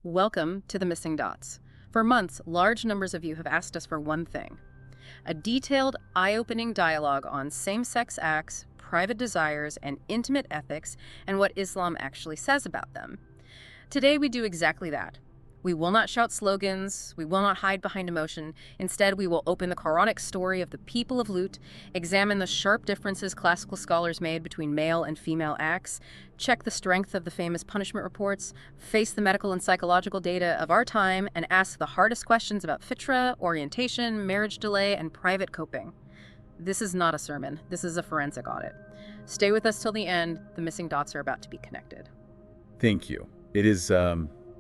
Welcome to the Missing Dots. For months, large numbers of you have asked us for one thing: a detailed, eye-opening dialogue on same-sex acts, private desires, and intimate ethics, and what Islam actually says about them. Today we do exactly that. We will not shout slogans, we will not hide behind emotion. Instead, we will open the Quranic story of the people of Lut, examine the sharp differences classical scholars made between male and female acts, check the strength of the famous punishment reports, face the medical and psychological data of our time, and ask the hardest questions about fitra, orientation, marriage delay, and private coping. This is not a sermon. This is a forensic audit. Stay with us till the end. The missing dots are about to be connected. Thank you.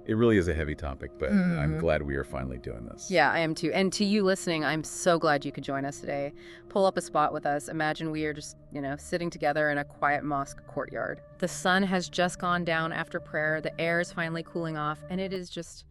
It really is a heavy topic, but I'm glad we are finally doing this. Yeah, I am too. And to you listening, I'm so glad you could join us today. Pull up a spot with us. Imagine we are just, sitting together in a quiet mosque courtyard. The sun has just gone down after prayer. The air is finally cooling off, and it is just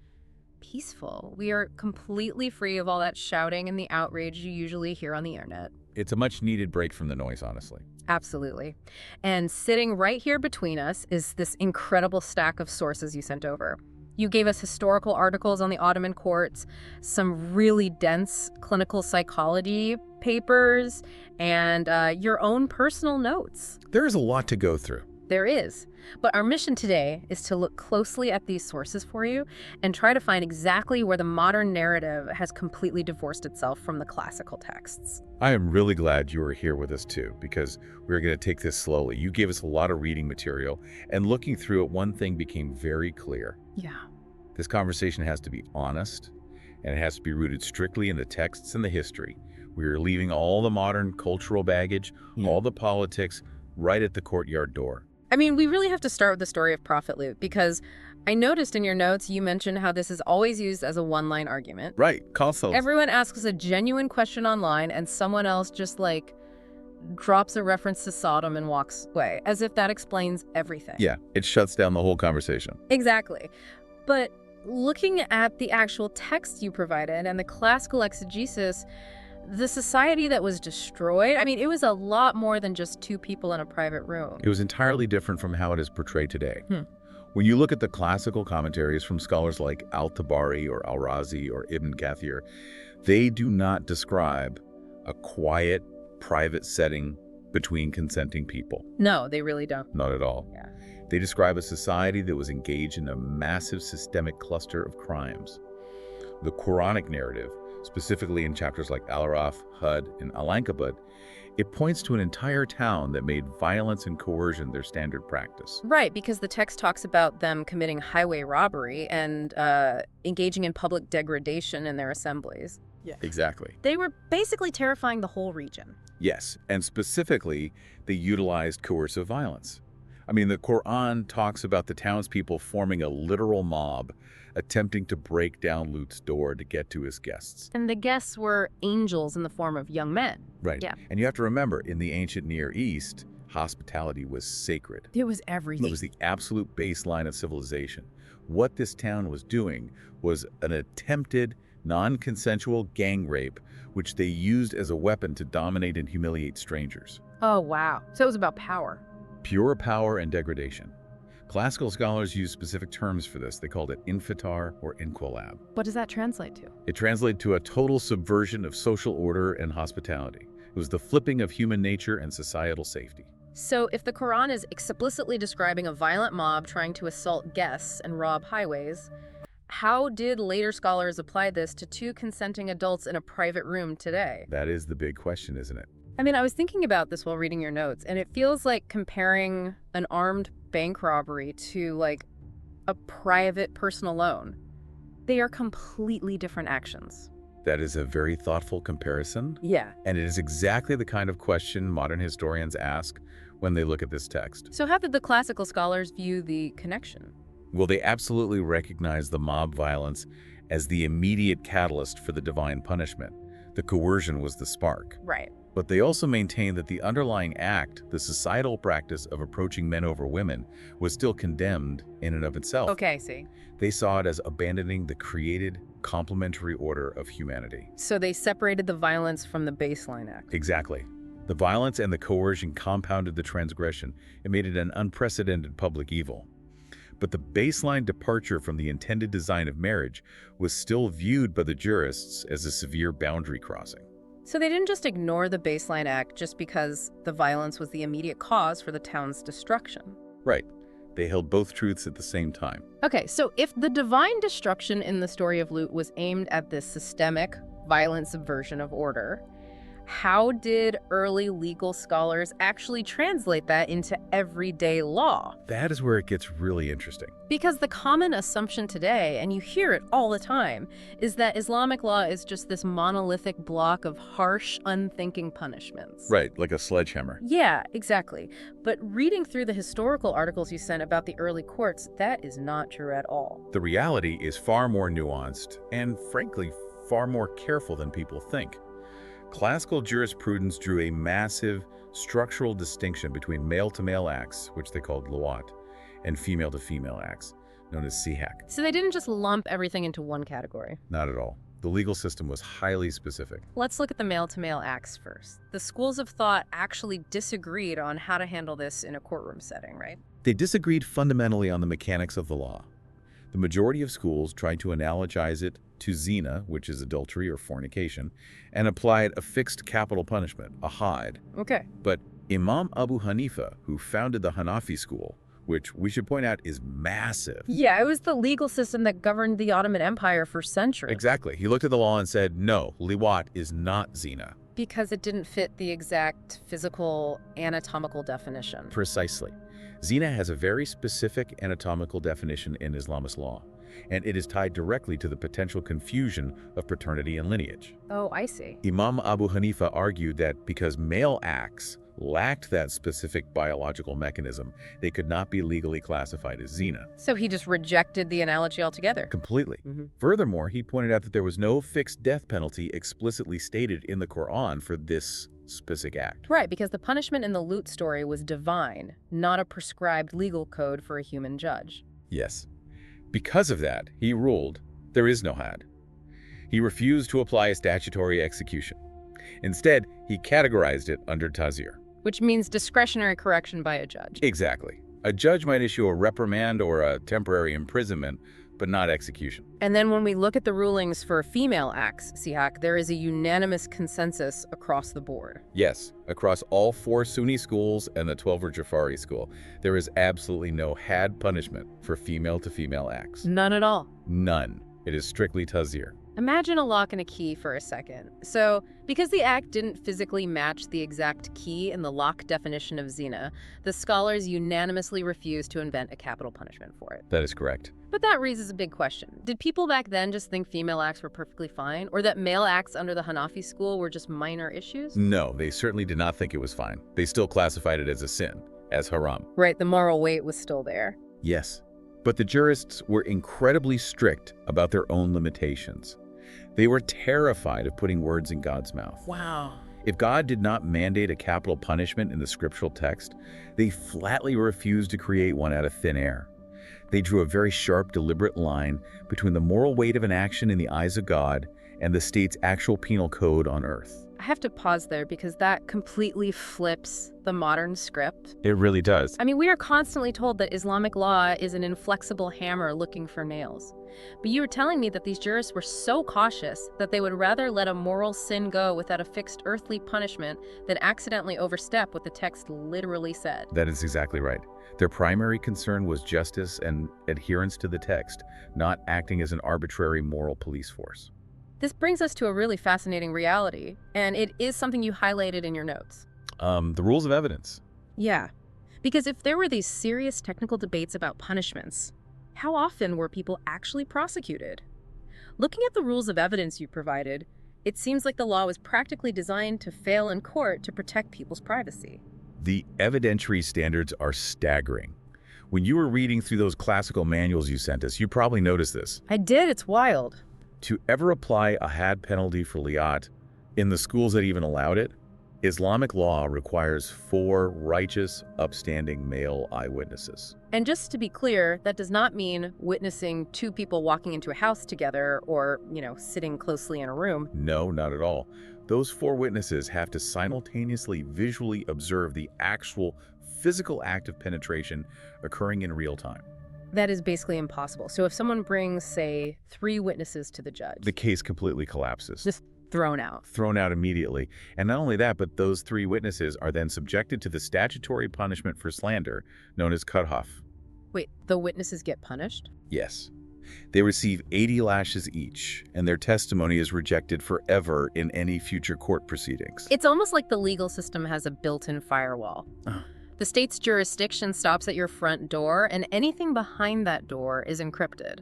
peaceful. We are completely free of all that shouting and the outrage you usually hear on the internet. It's a much-needed break from the noise, honestly. Absolutely. And sitting right here between us is this incredible stack of sources you sent over. You gave us historical articles on the Ottoman courts, some really dense clinical psychology papers, and your own personal notes. There is a lot to go through. There is. But our mission today is to look closely at these sources for you and try to find exactly where the modern narrative has completely divorced itself from the classical texts. I am really glad you are here with us too, because we're going to take this slowly. You gave us a lot of reading material, and looking through it, one thing became very clear. Yeah. This conversation has to be honest, and it has to be rooted strictly in the texts and the history. We are leaving all the modern cultural baggage, all the politics, right at the courtyard door. I mean, we really have to start with the story of Prophet Lut, because I noticed in your notes you mentioned how this is always used as a one-line argument. Right, also. Everyone asks a genuine question online, and someone else just, drops a reference to Sodom and walks away, as if that explains everything. Yeah, it shuts down the whole conversation. Exactly. But looking at the actual text you provided and the classical exegesis, the society that was destroyed, it was a lot more than just two people in a private room. It was entirely different from how it is portrayed today. When you look at the classical commentaries from scholars like Al-Tabari or Al-Razi or Ibn Kathir, they do not describe a quiet, private setting between consenting people. No, they really don't. Not at all. Yeah. They describe a society that was engaged in a massive systemic cluster of crimes. The Quranic narrative, specifically in chapters like Al-Araf, Hud, and Al-Ankabut, it points to an entire town that made violence and coercion their standard practice. Right, because the text talks about them committing highway robbery and engaging in public degradation in their assemblies. Yeah. Exactly. They were basically terrifying the whole region. Yes, and specifically, they utilized coercive violence. The Quran talks about the townspeople forming a literal mob, attempting to break down Lut's door to get to his guests. And the guests were angels in the form of young men. Right. Yeah. And you have to remember, in the ancient Near East, hospitality was sacred. It was everything. It was the absolute baseline of civilization. What this town was doing was an attempted, non-consensual gang rape, which they used as a weapon to dominate and humiliate strangers. Oh, wow. So it was about power. Pure power and degradation. Classical scholars use specific terms for this. They called it infitar or inquilab. What does that translate to? It translated to a total subversion of social order and hospitality. It was the flipping of human nature and societal safety. So if the Quran is explicitly describing a violent mob trying to assault guests and rob highways, how did later scholars apply this to two consenting adults in a private room today? That is the big question, isn't it? I was thinking about this while reading your notes, and it feels like comparing an armed bank robbery to, a private personal loan. They are completely different actions. That is a very thoughtful comparison. Yeah. And it is exactly the kind of question modern historians ask when they look at this text. So how did the classical scholars view the connection? Well, they absolutely recognize the mob violence as the immediate catalyst for the divine punishment. The coercion was the spark. Right. But they also maintain that the underlying act, the societal practice of approaching men over women, was still condemned in and of itself. Okay, I see. They saw it as abandoning the created, complementary order of humanity. So they separated the violence from the baseline act. Exactly. The violence and the coercion compounded the transgression and made it an unprecedented public evil. But the baseline departure from the intended design of marriage was still viewed by the jurists as a severe boundary crossing. So they didn't just ignore the baseline act just because the violence was the immediate cause for the town's destruction. Right. They held both truths at the same time. Okay, so if the divine destruction in the story of Lut was aimed at this systemic, violent subversion of order, how did early legal scholars actually translate that into everyday law? That is where it gets really interesting. Because the common assumption today, and you hear it all the time, is that Islamic law is just this monolithic block of harsh, unthinking punishments. Right, like a sledgehammer. Yeah, exactly. But reading through the historical articles you sent about the early courts, that is not true at all. The reality is far more nuanced and, frankly, far more careful than people think. Classical jurisprudence drew a massive structural distinction between male-to-male acts, which they called liwāṭ, and female-to-female acts, known as sihak. So they didn't just lump everything into one category. Not at all. The legal system was highly specific. Let's look at the male-to-male acts first. The schools of thought actually disagreed on how to handle this in a courtroom setting, right? They disagreed fundamentally on the mechanics of the law. The majority of schools tried to analogize it to zina, which is adultery or fornication, and applied a fixed capital punishment, a had. Okay. But Imam Abu Hanifa, who founded the Hanafi school, which we should point out is massive. Yeah, it was the legal system that governed the Ottoman Empire for centuries. Exactly. He looked at the law and said, no, liwāṭ is not zina. Because it didn't fit the exact physical, anatomical definition. Precisely. Zina has a very specific anatomical definition in Islamist law, and it is tied directly to the potential confusion of paternity and lineage. Oh, I see. Imam Abu Hanifa argued that because male acts lacked that specific biological mechanism, they could not be legally classified as zina. So he just rejected the analogy altogether. Completely. Furthermore, he pointed out that there was no fixed death penalty explicitly stated in the Quran for this specific act. Right, because the punishment in the Lut story was divine, not a prescribed legal code for a human judge. Yes. Because of that, he ruled there is no had. He refused to apply a statutory execution. Instead, he categorized it under tazir. Which means discretionary correction by a judge. Exactly. A judge might issue a reprimand or a temporary imprisonment, but not execution. And then when we look at the rulings for female acts, sihak, there is a unanimous consensus across the board. Yes, across all 4 Sunni schools and the 12er Jafari school, there is absolutely no had punishment for female-to-female acts. None at all. None. It is strictly tazir. Imagine a lock and a key for a second. So, because the act didn't physically match the exact key in the lock definition of zina, the scholars unanimously refused to invent a capital punishment for it. That is correct. But that raises a big question. Did people back then just think female acts were perfectly fine, or that male acts under the Hanafi school were just minor issues? No, they certainly did not think it was fine. They still classified it as a sin, as haram. Right, the moral weight was still there. Yes, but the jurists were incredibly strict about their own limitations. They were terrified of putting words in God's mouth. Wow. If God did not mandate a capital punishment in the scriptural text, they flatly refused to create one out of thin air. They drew a very sharp, deliberate line between the moral weight of an action in the eyes of God and the state's actual penal code on earth. I have to pause there because that completely flips the modern script. It really does. I mean, we are constantly told that Islamic law is an inflexible hammer looking for nails. But you were telling me that these jurists were so cautious that they would rather let a moral sin go without a fixed earthly punishment than accidentally overstep what the text literally said. That is exactly right. Their primary concern was justice and adherence to the text, not acting as an arbitrary moral police force. This brings us to a really fascinating reality, and it is something you highlighted in your notes. The rules of evidence. Yeah, because if there were these serious technical debates about punishments, how often were people actually prosecuted? Looking at the rules of evidence you provided, it seems like the law was practically designed to fail in court to protect people's privacy. The evidentiary standards are staggering. When you were reading through those classical manuals you sent us, you probably noticed this. I did, it's wild. To ever apply a had penalty for liwāṭ in the schools that even allowed it, Islamic law requires 4 righteous, upstanding male eyewitnesses. And just to be clear, that does not mean witnessing 2 people walking into a house together or, sitting closely in a room. No, not at all. Those 4 witnesses have to simultaneously visually observe the actual physical act of penetration occurring in real time. That is basically impossible. So if someone brings, say, 3 witnesses to the judge, The case completely collapses. just thrown out. Thrown out immediately. And not only that, but those 3 witnesses are then subjected to the statutory punishment for slander, known as cutoff. Wait, the witnesses get punished? Yes. They receive 80 lashes each, and their testimony is rejected forever in any future court proceedings. It's almost like the legal system has a built-in firewall. The state's jurisdiction stops at your front door, and anything behind that door is encrypted.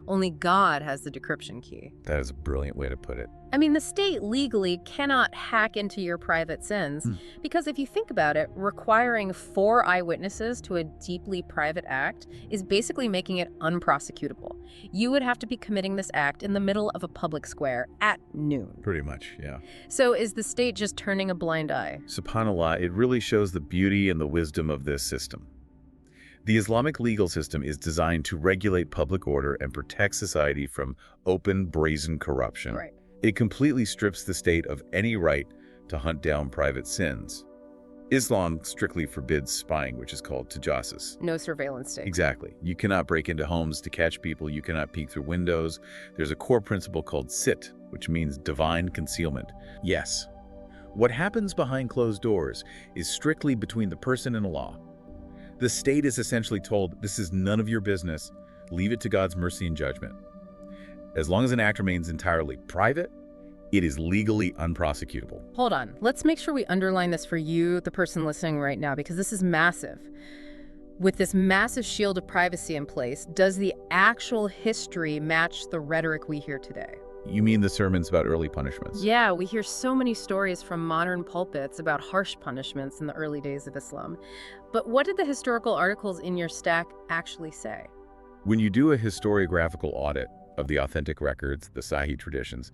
Only God has the decryption key. That is a brilliant way to put it. I mean, the state legally cannot hack into your private sins, because if you think about it, requiring 4 eyewitnesses to a deeply private act is basically making it unprosecutable. You would have to be committing this act in the middle of a public square at noon. Pretty much, yeah. So is the state just turning a blind eye? SubhanAllah, it really shows the beauty and the wisdom of this system. The Islamic legal system is designed to regulate public order and protect society from open, brazen corruption. Right. It completely strips the state of any right to hunt down private sins. Islam strictly forbids spying, which is called tajassus. No surveillance state. Exactly. You cannot break into homes to catch people. You cannot peek through windows. There's a core principle called sit, which means divine concealment. Yes. What happens behind closed doors is strictly between the person and Allah. The state is essentially told, this is none of your business. Leave it to God's mercy and judgment. As long as an act remains entirely private, it is legally unprosecutable. Hold on. Let's make sure we underline this for you, the person listening right now, because this is massive. With this massive shield of privacy in place, does the actual history match the rhetoric we hear today? You mean the sermons about early punishments? Yeah, we hear so many stories from modern pulpits about harsh punishments in the early days of Islam. But what did the historical articles in your stack actually say? When you do a historiographical audit of the authentic records, the Sahih traditions,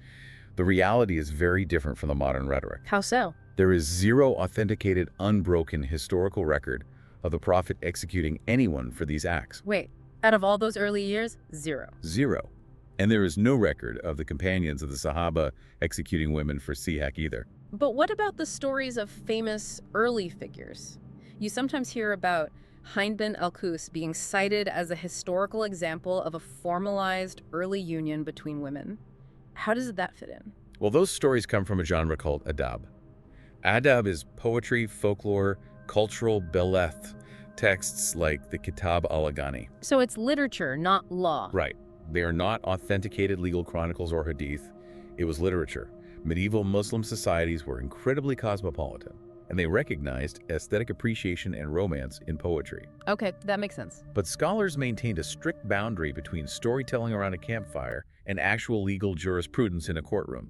the reality is very different from the modern rhetoric. How so? There is 0 authenticated, unbroken historical record of the Prophet executing anyone for these acts. Wait, out of all those early years, 0. 0. And there is no record of the companions of the Sahaba executing women for sihak either. But what about the stories of famous early figures? You sometimes hear about Hind bint al-Khuss being cited as a historical example of a formalized early union between women. How does that fit in? Well, those stories come from a genre called adab. Adab is poetry, folklore, cultural beleth, texts like the Kitāb al-Aghānī. So it's literature, not law. Right. They are not authenticated legal chronicles or hadith. It was literature. Medieval Muslim societies were incredibly cosmopolitan, and they recognized aesthetic appreciation and romance in poetry. Okay, that makes sense. But scholars maintained a strict boundary between storytelling around a campfire and actual legal jurisprudence in a courtroom.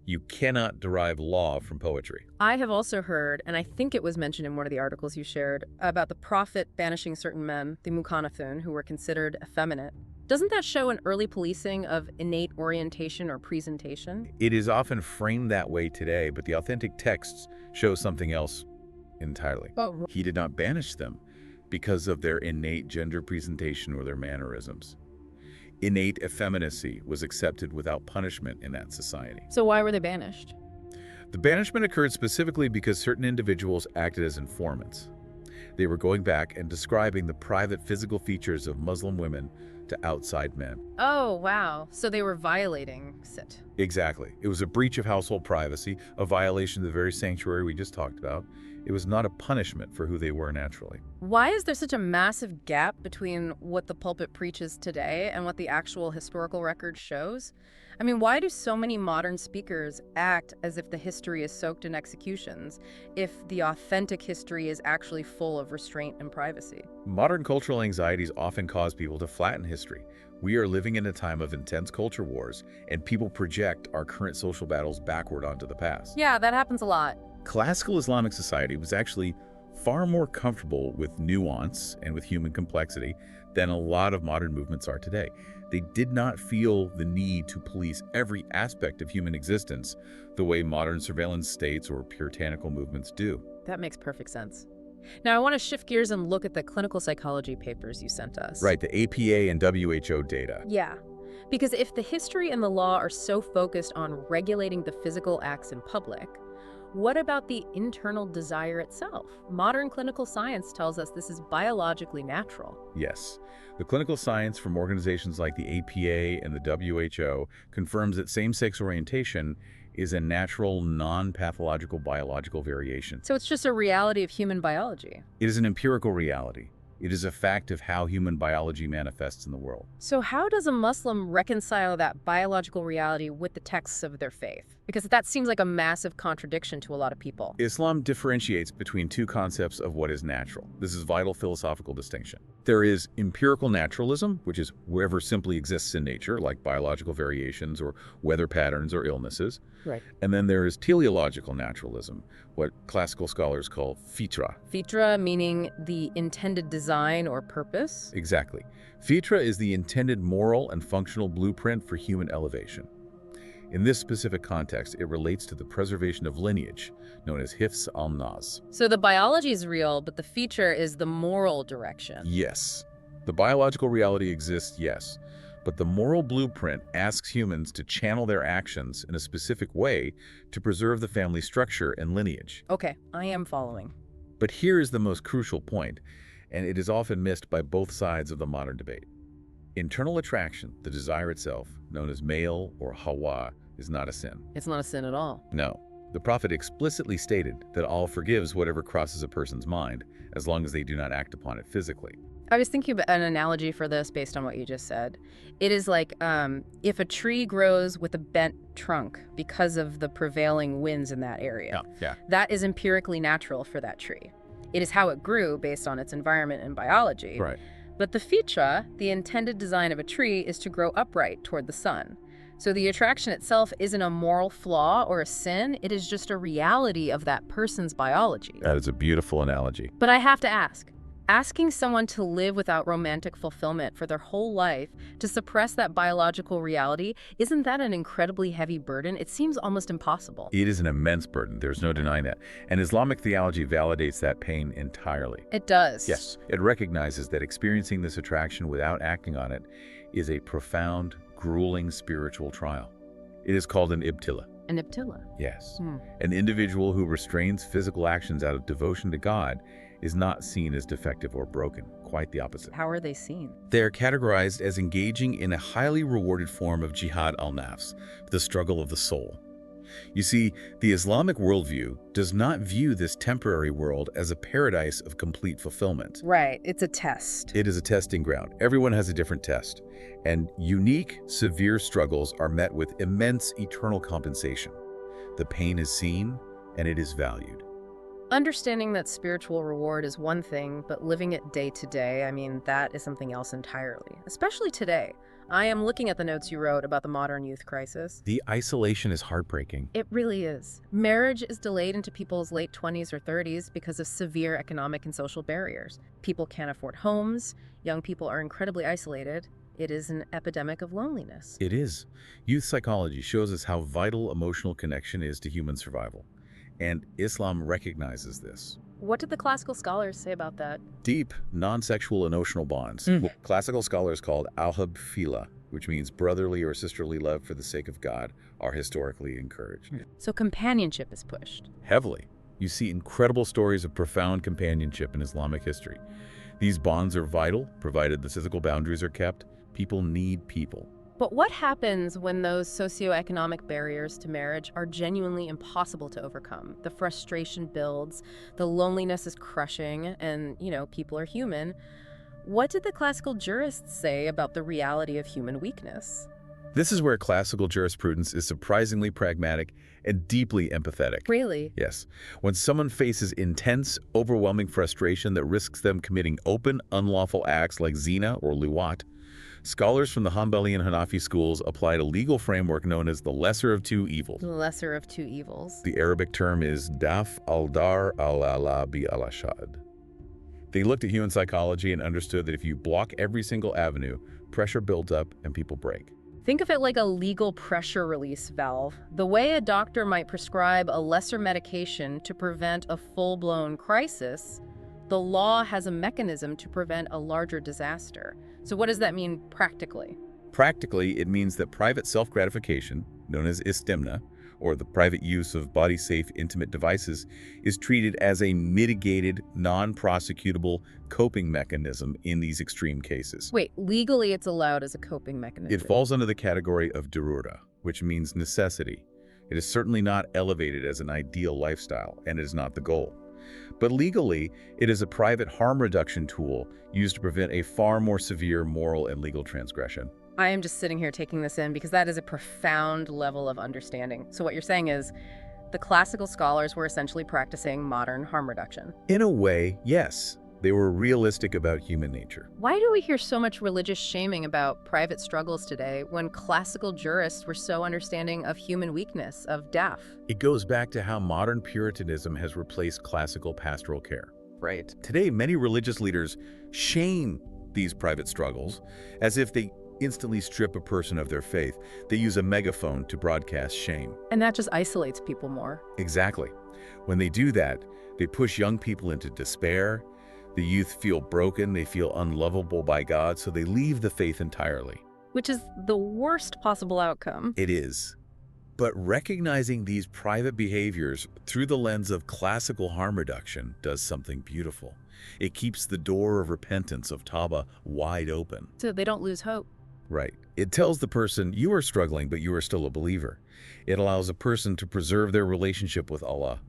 You cannot derive law from poetry. I have also heard, and I think it was mentioned in one of the articles you shared, about the Prophet banishing certain men, the Mukanathun, who were considered effeminate. Doesn't that show an early policing of innate orientation or presentation? It is often framed that way today, but the authentic texts show something else entirely. Oh. He did not banish them because of their innate gender presentation or their mannerisms. Innate effeminacy was accepted without punishment in that society. So why were they banished? The banishment occurred specifically because certain individuals acted as informants. They were going back and describing the private physical features of Muslim women to outside men. Oh, wow. So they were violating sit. Exactly. It was a breach of household privacy, a violation of the very sanctuary we just talked about. It was not a punishment for who they were naturally. Why is there such a massive gap between what the pulpit preaches today and what the actual historical record shows? I mean, why do so many modern speakers act as if the history is soaked in executions, if the authentic history is actually full of restraint and privacy? Modern cultural anxieties often cause people to flatten history. We are living in a time of intense culture wars, and people project our current social battles backward onto the past. Yeah, that happens a lot. Classical Islamic society was actually far more comfortable with nuance and with human complexity than a lot of modern movements are today. They did not feel the need to police every aspect of human existence the way modern surveillance states or puritanical movements do. That makes perfect sense. Now, I want to shift gears and look at the clinical psychology papers you sent us. Right, the APA and WHO data. Yeah, because if the history and the law are so focused on regulating the physical acts in public, What about the internal desire itself? Modern clinical science tells us this is biologically natural. Yes. The clinical science from organizations like the APA and the WHO confirms that same-sex orientation is a natural, non-pathological biological variation. So it's just a reality of human biology. It is an empirical reality. It is a fact of how human biology manifests in the world. So how does a Muslim reconcile that biological reality with the texts of their faith? Because that seems like a massive contradiction to a lot of people. Islam differentiates between two concepts of what is natural. This is vital philosophical distinction. There is empirical naturalism, which is wherever simply exists in nature, like biological variations or weather patterns or illnesses. Right. And then there is teleological naturalism, what classical scholars call fitra. Fitra meaning the intended design or purpose? Exactly. Fitra is the intended moral and functional blueprint for human elevation. In this specific context, it relates to the preservation of lineage, known as hifz al-nas. So the biology is real, but the feature is the moral direction. Yes. The biological reality exists, yes. But the moral blueprint asks humans to channel their actions in a specific way to preserve the family structure and lineage. Okay, I am following. But here is the most crucial point, and it is often missed by both sides of the modern debate. Internal attraction, the desire itself, known as male or hawa, is not a sin. It's not a sin at all. No. The Prophet explicitly stated that Allah forgives whatever crosses a person's mind, as long as they do not act upon it physically. I was thinking about an analogy for this based on what you just said. It is like if a tree grows with a bent trunk because of the prevailing winds in that area. Yeah. That is empirically natural for that tree. It is how it grew based on its environment and biology. Right. But the fitra, the intended design of a tree, is to grow upright toward the sun. So the attraction itself isn't a moral flaw or a sin, it is just a reality of that person's biology. That is a beautiful analogy. But I have to ask, asking someone to live without romantic fulfillment for their whole life, to suppress that biological reality, isn't that an incredibly heavy burden? It seems almost impossible. It is an immense burden, there's no denying that. And Islamic theology validates that pain entirely. It does. Yes, it recognizes that experiencing this attraction without acting on it is a profound, grueling spiritual trial. It is called an ibtila. An ibtila? Yes. An individual who restrains physical actions out of devotion to God is not seen as defective or broken. Quite the opposite. How are they seen? They are categorized as engaging in a highly rewarded form of jihad al-nafs, the struggle of the soul. You see, the Islamic worldview does not view this temporary world as a paradise of complete fulfillment. Right, it's a test. It is a testing ground. Everyone has a different test. And unique, severe struggles are met with immense eternal compensation. The pain is seen, and it is valued. Understanding that spiritual reward is one thing, but living it day to day, I mean, that is something else entirely. Especially today. I am looking at the notes you wrote about the modern youth crisis. The isolation is heartbreaking. It really is. Marriage is delayed into people's late 20s or 30s because of severe economic and social barriers. People can't afford homes. Young people are incredibly isolated. It is an epidemic of loneliness. It is. Youth psychology shows us how vital emotional connection is to human survival. And Islam recognizes this. What did the classical scholars say about that? Deep, non-sexual emotional bonds. What classical scholars called al-hub fila, which means brotherly or sisterly love for the sake of God, are historically encouraged. So companionship is pushed. Heavily. You see incredible stories of profound companionship in Islamic history. These bonds are vital, provided the physical boundaries are kept. People need people. But what happens when those socioeconomic barriers to marriage are genuinely impossible to overcome? The frustration builds, the loneliness is crushing, and, people are human. What did the classical jurists say about the reality of human weakness? This is where classical jurisprudence is surprisingly pragmatic and deeply empathetic. Really? Yes. When someone faces intense, overwhelming frustration that risks them committing open, unlawful acts like zina or liwāṭ, scholars from the Hanbali and Hanafi schools applied a legal framework known as the lesser of two evils. The lesser of two evils. The Arabic term is daf al-dar al-ala bi al-ashad. They looked at human psychology and understood that if you block every single avenue, pressure builds up and people break. Think of it like a legal pressure release valve. The way a doctor might prescribe a lesser medication to prevent a full-blown crisis, the law has a mechanism to prevent a larger disaster. So what does that mean practically? Practically, it means that private self-gratification, known as istimnā, or the private use of body-safe intimate devices, is treated as a mitigated, non-prosecutable coping mechanism in these extreme cases. Wait, legally it's allowed as a coping mechanism? It falls under the category of darura, which means necessity. It is certainly not elevated as an ideal lifestyle, and it is not the goal. But legally, it is a private harm reduction tool used to prevent a far more severe moral and legal transgression. I am just sitting here taking this in because that is a profound level of understanding. So what you're saying is the classical scholars were essentially practicing modern harm reduction. In a way, yes. They were realistic about human nature. Why do we hear so much religious shaming about private struggles today when classical jurists were so understanding of human weakness, of death? It goes back to how modern Puritanism has replaced classical pastoral care. Right. Today, many religious leaders shame these private struggles as if they instantly strip a person of their faith. They use a megaphone to broadcast shame. And that just isolates people more. Exactly. When they do that, they push young people into despair. The youth feel broken, they feel unlovable by God, so they leave the faith entirely. Which is the worst possible outcome. It is. But recognizing these private behaviors through the lens of classical harm reduction does something beautiful. It keeps the door of repentance, of tawbah, wide open. So they don't lose hope. Right. It tells the person, you are struggling, but you are still a believer. It allows a person to preserve their relationship with Allah,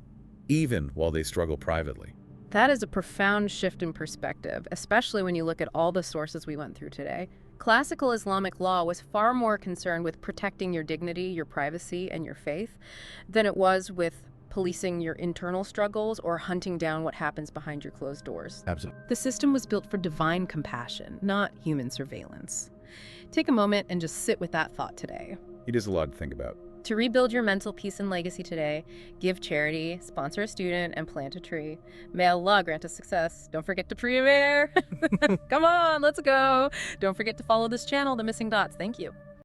even while they struggle privately. That is a profound shift in perspective, especially when you look at all the sources we went through today. Classical Islamic law was far more concerned with protecting your dignity, your privacy, and your faith than it was with policing your internal struggles or hunting down what happens behind your closed doors. Absolutely. The system was built for divine compassion, not human surveillance. Take a moment and just sit with that thought today. It is a lot to think about. To rebuild your mental peace and legacy today, give charity, sponsor a student, and plant a tree. May Allah grant us success. Don't forget to pre-aware. Come on, let's go. Don't forget to follow this channel, The Missing Dots. Thank you.